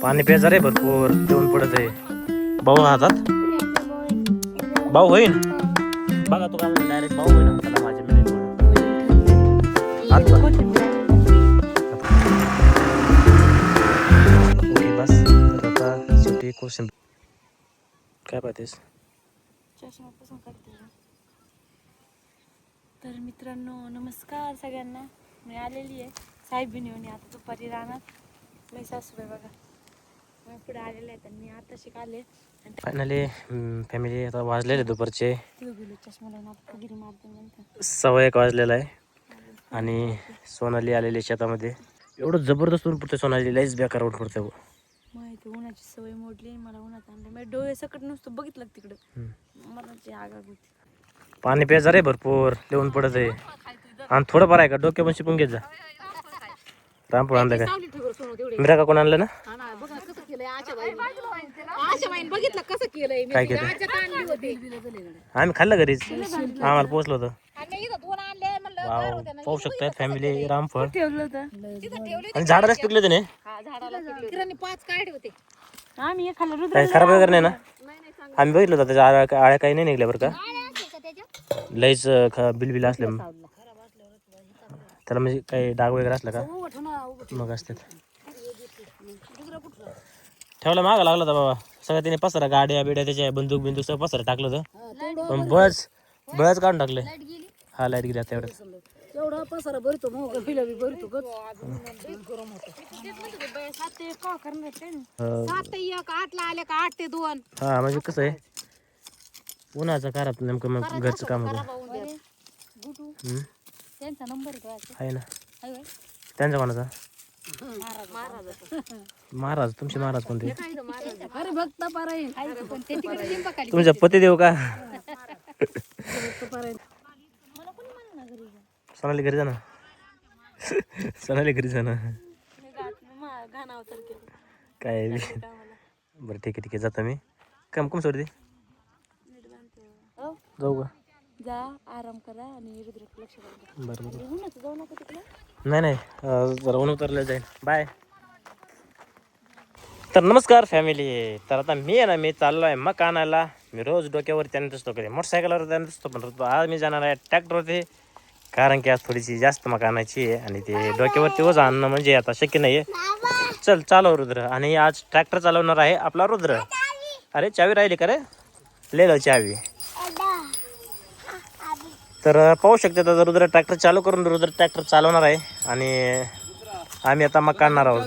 पाणी प्यायचं रे भरपूर जेवण पडत आहे. भाऊ हातात भाऊ होईन बघा तू काय डायरेक्ट भाऊ होईन त्याला माझ्या मिनिट ओके बस. तर आता शेवटी क्वेश्चन काय पाहतेस? चष्मापासून काढते. तर मित्रांनो नमस्कार सगळ्यांना. मी आलेली आहे साहेबीन येऊन आता दुपारी राहणार. मी सासूबाई बघा मी पुढे आलेले आहेत आणि मी आता शिकाले. फायनली फॅमिली आता वाजलेले दुपारचे चष्मा लावून आता गिरी मारते. 1:15 वाजलेला आहे आणि सोनाली आलेली शेतामध्ये. एवढं जबरदस्त ऊन पडतं सोनाली, लईच बेकार ऊन पडतं. माहिती उन्हाची सवय मोडली मला उन्हात आणलं. मी डोळे सकट नुसतं बघितलं तिकडं मला जे आगाग होती. पाणी प्यायचं रे भरपूर लिहून पडत आहे आणि थोडं बरं आहे का डोक्या पण शिपून घेत जा. रामपूर आणलं काय मिरा का कोण आणलं ना काय केलं आम्ही खाल्लं घरीच आम्हाला पोहोचलो होतं. वाव पाहू शकतात फॅमिली रामफळ ठेवलं होतं आणि झाडालाच पिकले होते ना. आम्ही खाल्लं काही खराब वगैरे नाही ना. आम्ही बघितलं होतं त्याच्या आळ्या काही नाही निघल्या बरं का. लईच बिलबिल असल्या त्याला म्हणजे काही डाग वगैरे असलं का मग असतात. ठेवला मागा लागला होता बाबा सगळं त्याने पसारा गाड्या बिड्या त्याच्या बंदूक बिंदूक सगळं पसारा टाकलं होतं पण बळच काढून टाकले. हा लाईट गेली आता एवढं एवढा पसारा भरतो मग बी भरतो हा म्हणजे कसं आहे उन्हाचा कारात नेमकं मग घरचं काम होतं. त्यांचा नंबर आहे ना त्यांचा कोणाचा महाराज तुमचे महाराज कोणते अरे भक्त पारायण तुमचा पती देव का सोनाली घरी जा ना सोनाली घरी जा ना काय बरं ठीक आहे जातो मी कम सोडते जाऊ का जा आराम करा आणि रुद्राकडे लक्ष द्या. बरं जाऊ नका तिकडे. नाही जरा ऊन उतरलं जाईल. बाय. तर नमस्कार फॅमिली. तर आता मी आहे ना मी चाललो आहे मका आणायला. मी रोज डोक्यावर त्याने असतो कधी मोटरसायकलवर त्याने असतो पण आज मी जाणार आहे ट्रॅक्टरवरती कारण की आज थोडीशी जास्त मका आणायची आहे आणि ते डोक्यावरती ओझं आणणं म्हणजे आता शक्य नाही आहे. चल चालव रुद्र. आणि आज ट्रॅक्टर चालवणार आहे आपला रुद्र. अरे चावी राहिली का रे ले चावी. तर पाहू शकते आता रुद्र ट्रॅक्टर चालू करून रुद्र ट्रॅक्टर चालवणार आहे आणि आम्ही आता मग काढणार आहोत.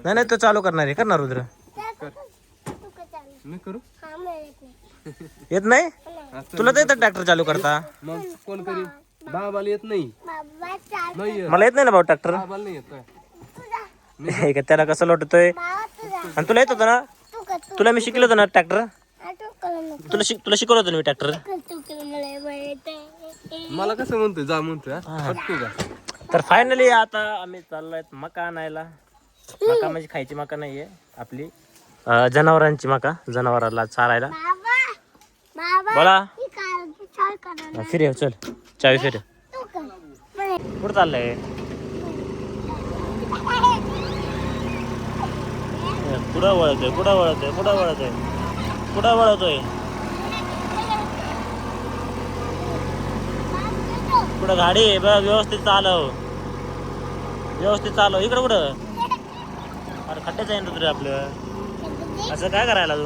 नाही तो चालू करणार आहे करणार रुद्र येत नाही तुला तर येतं ट्रॅक्टर चालू करता मग कोण करी बाबाला येत नाही मला येत नाही ना भाऊ ट्रॅक्टर त्याला कसं लोटतोय आणि तुला येत होतं ना तुला मी शिकलो होतो ना ट्रॅक्टर तुला शिकवलं होतं मी ट्रॅक्टर मला कसं म्हणतोय जा म्हणतोय. तर फायनली आता आम्ही चाललोय मका आणायला. मका म्हणजे खायची मका नाहीये आपली जनावरांची मका जनावराला चारायला. बोला फिरे चल चावी फिरे कुठं चाललंय कुठं वळतोय कुठं गाडी आहे बघ व्यवस्थित चालव इकडं कुठं अरे खड्ड्याच आहे तुझं आपलं असं काय करायला तू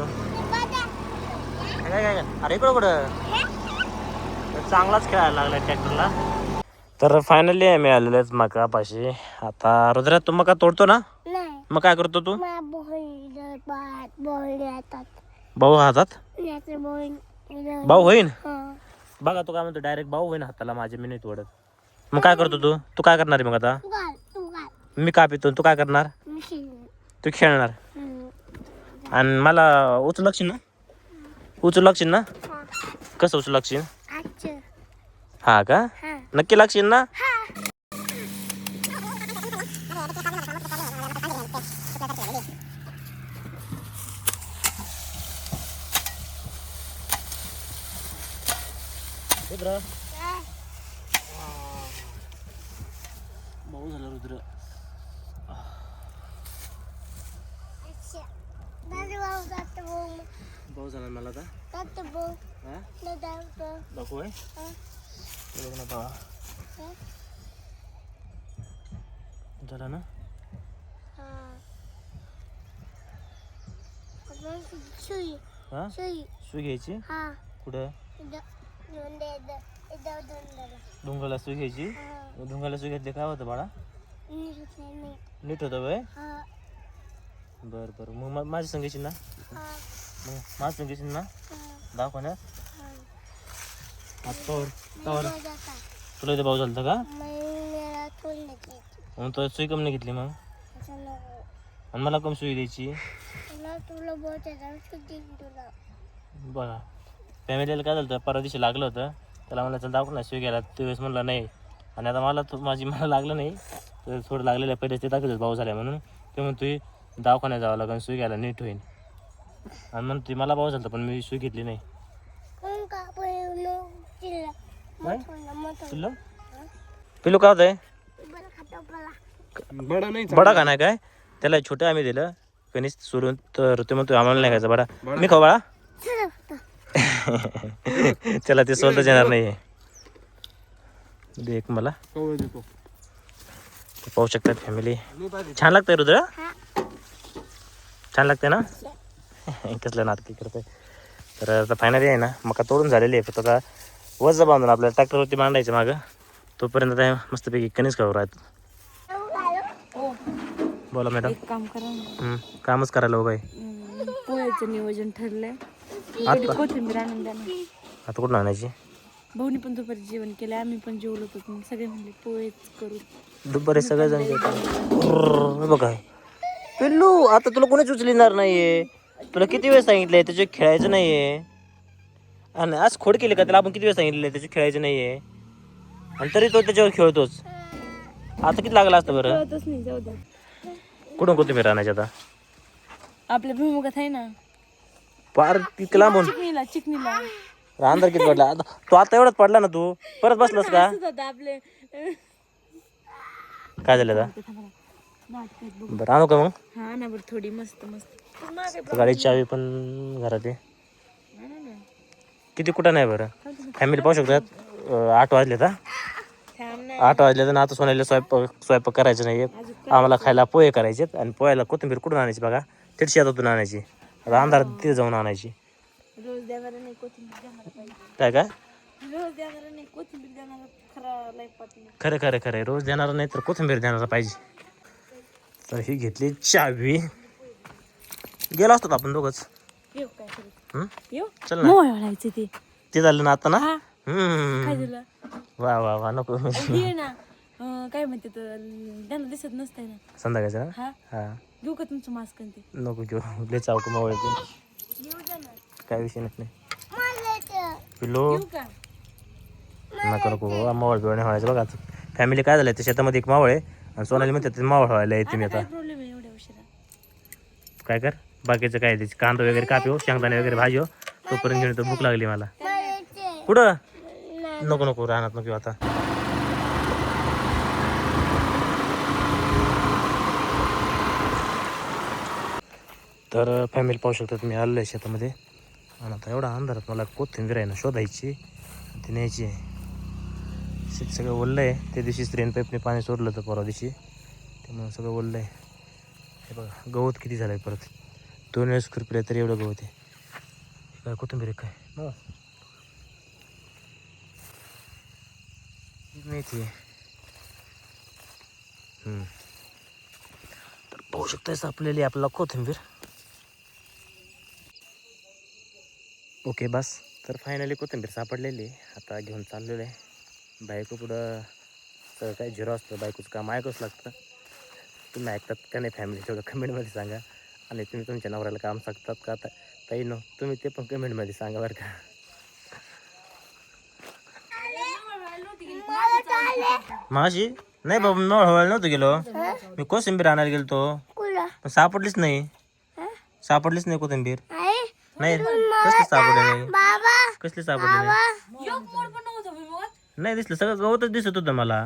काय अरे इकडं कुठं चांगलाच खेळायला लागलाय ट्रॅक्टरला. तर फायनली आम्ही आलेलो आहेत मकापाशी. आता रुद्रा तू मका तोडतो ना मग काय करतो तू भाऊ हातात भाऊ होईन बघा तू काय म्हणतो डायरेक्ट भाऊ होईन हाताला माझ्या मी नाही तोडत. मग काय करतो तू काय करणार आहे मग आता मी का पितो तू काय करणार तू खेळणार आणि मला उचलू लागशील ना कसं उचलू लागशील हा का नक्की लागशील ना. भाऊ झालं रुद्र भाऊ झाला मला आता हा दाखवू आहे बघ ना भावा झाला ना हा सुई घ्यायची कुठं डोंगराला सुई घ्यायची डोंगराला सुई घेतली काय होतं बाळा नीट होतं वय बर बर मग माझी संघाची ना मग माझी संघाची ना दाखवण्यात तुला इथे भाऊ झालं का मग तो सुई कमी नाही घेतली मग आणि मला कमी सुई द्यायची बघा फॅमिलीला काय झालं परवा दिवशी लागलं होतं त्याला मला चल दाखव ना सुई घ्यायला त्यावेळेस म्हणलं नाही आणि आता मला लागलं नाही तर थोडं लागलेलं आहे पहिले ते दाखवलं भाऊ झाल्या म्हणून ते म्हणतोय दवाखान्यात जावं लागेल सुई घ्यायला नीट होईल आणि म्हणतोय मला भाऊ झालं पण मी सुई घेतली नाही पिल्लू काय होतंय बडा का नाही काय त्याला छोटं आम्ही दिलं कणीस सोडून तर ते म्हणतो आम्हाला नाही खायचं बडा मी खाऊ बाळा त्याला ते सोलताच येणार नाही देख मला पाहू शकतात फॅमिली छान लागतंय रुद्र छान लागतंय ना कसलं नाटकी करतंय तर आता फायनली आहे ना मका तोडून झालेली आहे फक्त आता वज बांधून आपल्याला ट्रॅक्टरवरती बांधायचं मागं तोपर्यंत आता मस्तपैकी कणीस खाऊ राहत बोला मॅडम एक काम करा कामच करायला हो बाई पोळ्याचं नियोजन ठरलंय कोथिंबीर आणून द्या ना आता कुठून आणायची भाऊनी पण दुपारी जेवण केलं आम्ही पण जेवलो होतो सगळे म्हणले पोळेच करू दुपारी सगळेजण बघा पिल्लू आता तुला कोणीच उचलणार नाहीये तुला किती वेळ सांगितलंय त्याचे खेळायचं नाहीये आणि आज खोड केली का त्याला आपण किती वेळ सांगितलंय त्याचे खेळायचं नाहीये आणि तरी तो त्याच्यावर खेळतोच आता किती लागला असतं बरं कळतच नाही जाऊ द्या कुठून कोथिंबीर आणायची आता आपल्या भूमुगात आहे ना पार तिथे लांबून चिकनीला अंधार किती पडला आता तू आता एवढाच पडला ना तू परत बसलास का आपले काय झालं आता बरं आणू का मग हा ना बरं थोडी मस्त मस्त गाडीची चावी पण घरात आहे किती कुठं नाही बरं फॅमिली पाहू शकतात 8 वाजले तर 8 वाजले तर आता सोनायला स्वयंपाक करायचं नाही आम्हाला खायला पोहे करायचे आणि पोह्याला कोथिंबीर कुठून आणायची बघा तिथे शेतातून आणायची आता अंधारात तिथे जाऊन आणायची रोज देणार नाही कोथिंबीर देणार पाहिजे काय रोज देणार नाही कोथिंबीर देणार खरा लाईफ खरं खरं खरं रोज देणार नाही तर कोथिंबीर देणार पाहिजे तर ही घेतली चावी गेलो असतो आपण दोघंच येऊ काय करत येऊ चल ना मोळायचे ते झालं ना आता ना काय झालं वा वा वा नको ये ना काय म्हणते तर त्यांना दिसत नसतंय ना संध्याकाळचं हा हा घेऊ का तुमचं मास्क ते नको घेऊ लय चावक मावळते येऊ द्या ना काय विषय नाही पिलो येऊ का नको नको मावळ बिवळ नाही व्हायचं बघा फॅमिली काय झालं त्या शेतामध्ये एक मावळ आहे आणि सोनाली म्हणतात मावळ व्हायला येते मी आता काय प्रॉब्लेम आहे एवढ्या उशिरा काय कर बाकीचं काय त्याची कांदा वगैरे कापी शेंगदाणे वगैरे भाजी तोपर्यंत घेऊन भूक लागली मला कुठं नको नको राहणार नको आता तर फॅमिली पाहू शकता तुम्ही आलेलं आहे शेतामध्ये आणि आता एवढा अंधारात मला कोथिंबीर आहे ना शोधायची ती न्यायची आहे शेत सगळं ओललं आहे त्या दिवशी स्त्रीन पाईपने पाणी सोडलं होतं परवा दिवशी त्यामुळे सगळं ओललं आहे हे बघा गवत किती झालं आहे परत 2 वेळेस खुरपले तरी एवढं गवत आहे काय कोथिंबीर काय हो मेथी आहे तर पाहू शकता सापलेली आपल्याला कोथिंबीर ओके बस तर फायनली कोथिंबीर सापडलेली आता घेऊन चाललेलं आहे बायको पुढं सगळं काय झिरो असतं बायकोचं काम ऐकूच लागतं तुम्ही ऐकतात का नाही फॅमिली तेवढं कमेंटमध्ये सांगा आणि तुम्ही तुमच्या नवऱ्याला काम सांगतात का आता ताई नो तुम्ही ते पण कमेंटमध्ये सांगा बरं का माशी नाही बाबा मी हवायला नव्हतं गेलो मी कोथिंबीर आणायला गेलो तो पण सापडलीच नाही कोथिंबीर नाही कसली सापडले नाही कसली सापडले नाही दिसलं सगळं गवतच दिसत होतं मला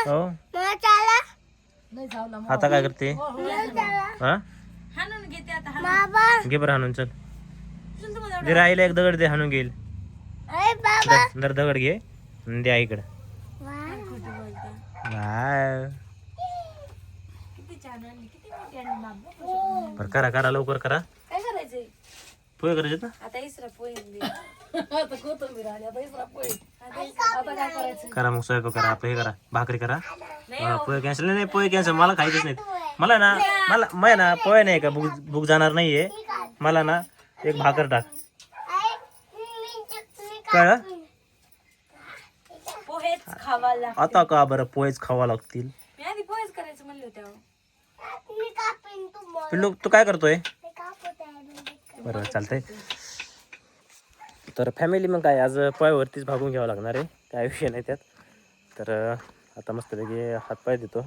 हो आता काय करते हा घे बरं हाणून चल दे राहिला एक दगड दे हाणून घेईल दर दगड घे आणि द्या इकडं खोटं बोलता. वाव. किती छान आणली, किती मोठी आणली बाबा. बरं करा करा लवकर करा. काय करायचंय पोहे करायचे ना. आता इसरा पोहे आता कोथिंबीर आली, आता इसरा पोहे. आता काय करायचं? करा मग स्वयंपाक करा आपलं हे करा भाकरी करा. पोहे कॅन्सल नाही पोहे कॅन्सल मला खायचेच नाहीत. मला ना पोहे नाही का भूक जाणार नाहीये मला ना एक भाकर टाक कळ. पोहेच खावा लागतात. आता का बरं पोहेच खावा लागतील. मी आधी पोहेच करायचं म्हणले होते अहो. पिल्लू तू काय करतोय. बरं चालतंय. तर फॅमिली मग काय आज पोह्यावरतीच भागून घ्यावं लागणार आहे काय विषय नाही त्यात. तर आता मस्तपैकी हातपाय देतो.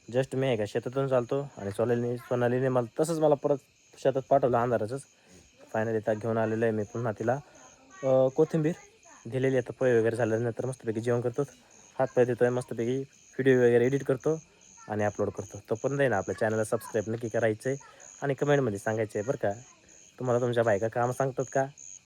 जस्ट मी आहे का शेतातून चालतो आणि सोनालीने मला परत शेतात पाठवलं अंधाराचंच. फायनली आता घेऊन आलेलं आहे मी पुन्हा तिला कोथिंबीर दिलेली. आता पोहे वगैरे झाल्यानंतर मस्तपैकी जेवण करतो. हातपाय देतो आहे मस्तपैकी व्हिडिओ वगैरे एडिट करतो आणि अपलोड करतो. तोपर्यंत आहे ना आपल्या चॅनलला सबस्क्राईब नक्की करायचं आहे आणि कमेंटमध्ये सांगायचं आहे बरं का तुम्हाला तुमच्या बायका कामं सांगतात का